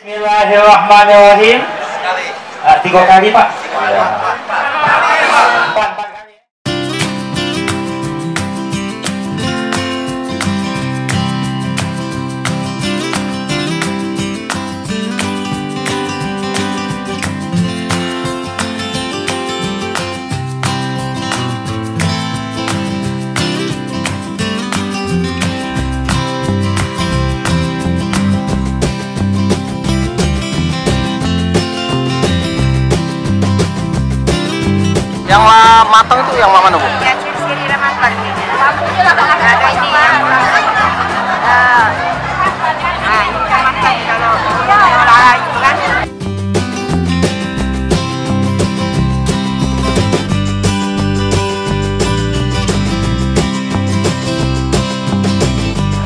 Bismillahirrahmanirrahim. 3 kali, Pak. 4 kali. Yang matang itu yang mana, Bu? Ya, siri matang. Ada ini yang ini yang matang kalau olah itu kan.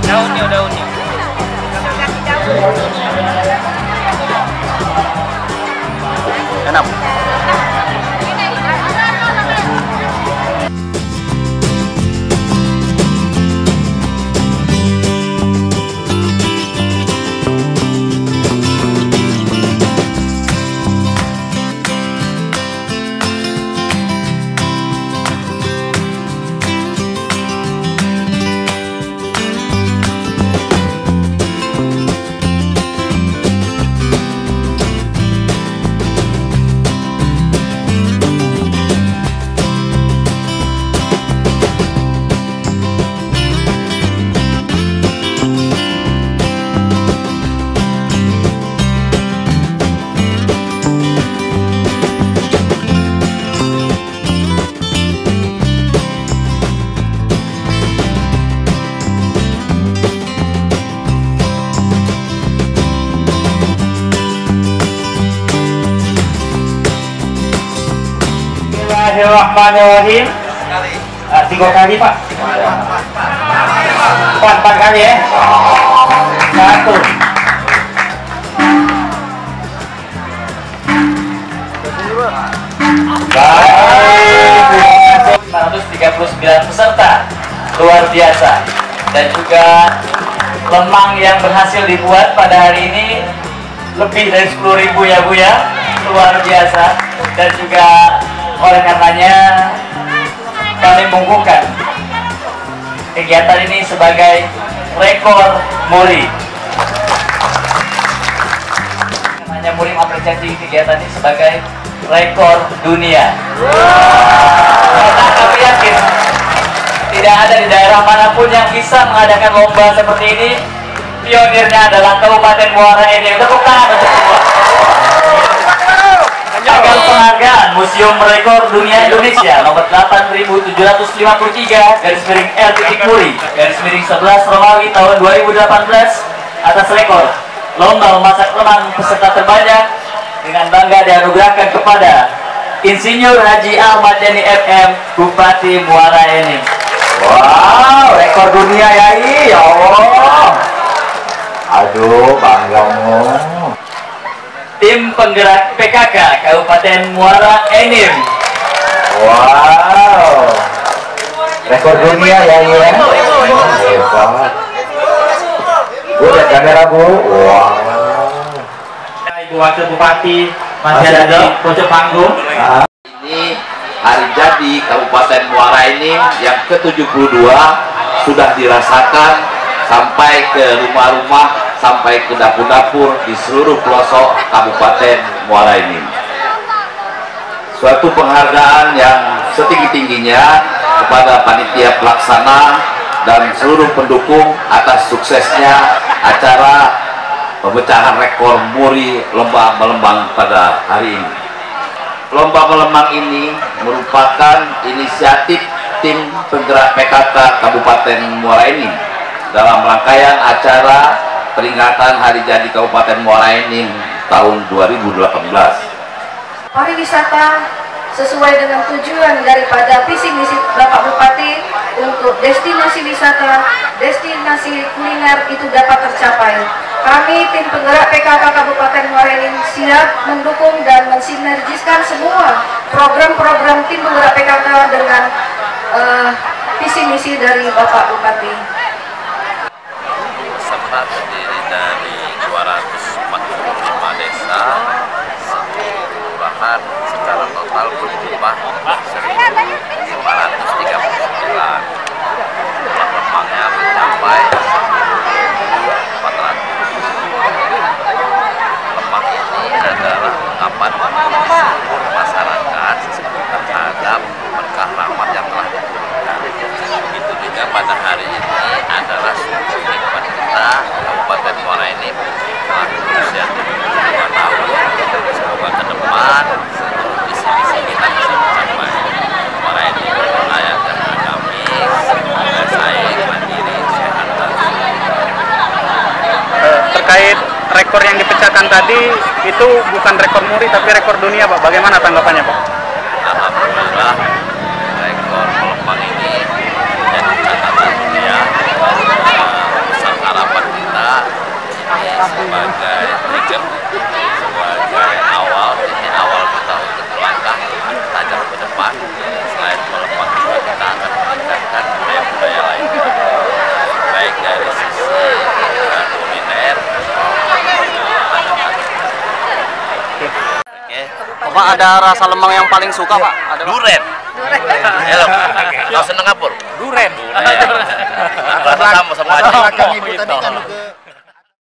Daunnya. Enak. Bismillahirrahmanirrahim. 3 kali, Pak. 4 kali ya. 1. Baik. 439 peserta. Luar biasa. Dan juga lemang yang berhasil dibuat pada hari ini lebih dari 10.000 ya, Bu ya. Luar biasa. Dan juga oleh karenanya kami mengukuhkan kegiatan ini sebagai rekor muri. Karenanya muri mengapresiasi kegiatan ini sebagai rekor dunia. Karena kami yakin tidak ada di daerah manapun yang bisa mengadakan lomba seperti ini. Pionirnya adalah Kabupaten Muara Enim. Tepuk tangan untuk semua. Agar penghargaan Museum Rekor Dunia Indonesia nomor 8753 /L.Muri/11 Romawi tahun 2018 atas rekor lomba memasak lemang peserta terbanyak dengan bangga dianugerahkan kepada Insinyur Haji Ahmad Yani FM, Bupati Muara Enim. Wow, rekor dunia ya Allah. Aduh, banggamu. Tim penggerak PKK Kabupaten Muara Enim. Wow, rekor dunia ya ini. Hebat. Bu, lihat kamera, Bu. Wow. Ibu Wakil Bupati masih ada di pojok panggung. Ini hari jadi Kabupaten Muara Enim yang ke-72 sudah dirasakan sampai ke rumah-rumah, sampai ke dapur-dapur di seluruh pelosok Kabupaten Muara Enim. Suatu penghargaan yang setinggi-tingginya kepada panitia pelaksana dan seluruh pendukung atas suksesnya acara pemecahan rekor muri lomba melembang pada hari ini. Lomba melembang ini merupakan inisiatif tim penggerak PKK Kabupaten Muara Enim dalam rangkaian acara peringatan Hari Jadi Kabupaten Muara Enim tahun 2018. Pariwisata sesuai dengan tujuan daripada visi misi Bapak Bupati untuk destinasi wisata, destinasi kuliner itu dapat tercapai. Kami tim penggerak PKK Kabupaten Muara Enim siap mendukung dan mensinergiskan semua program-program tim penggerak PKK dengan visi misi dari Bapak Bupati. Serta terdiri dari 240 dipecahkan tadi itu bukan rekor muri tapi rekor dunia, Pak. Bagaimana tanggapannya, Pak? Alhamdulillah, rekor melepang ini menjadi catatan dunia. Besar harapan kita ini sebagai trigger, sebagai titik awal kita untuk melangkah tajam ke depan. Selain melepang juga kita akan meningkatkan budaya-budaya lainnya, baik dari sisi kuliner. Bapak ada rasa lemang yang paling suka, Pak? Ada, Pak? Duren. Kau seneng apa? Duren. Sama aja. Belakang ibu tadi kan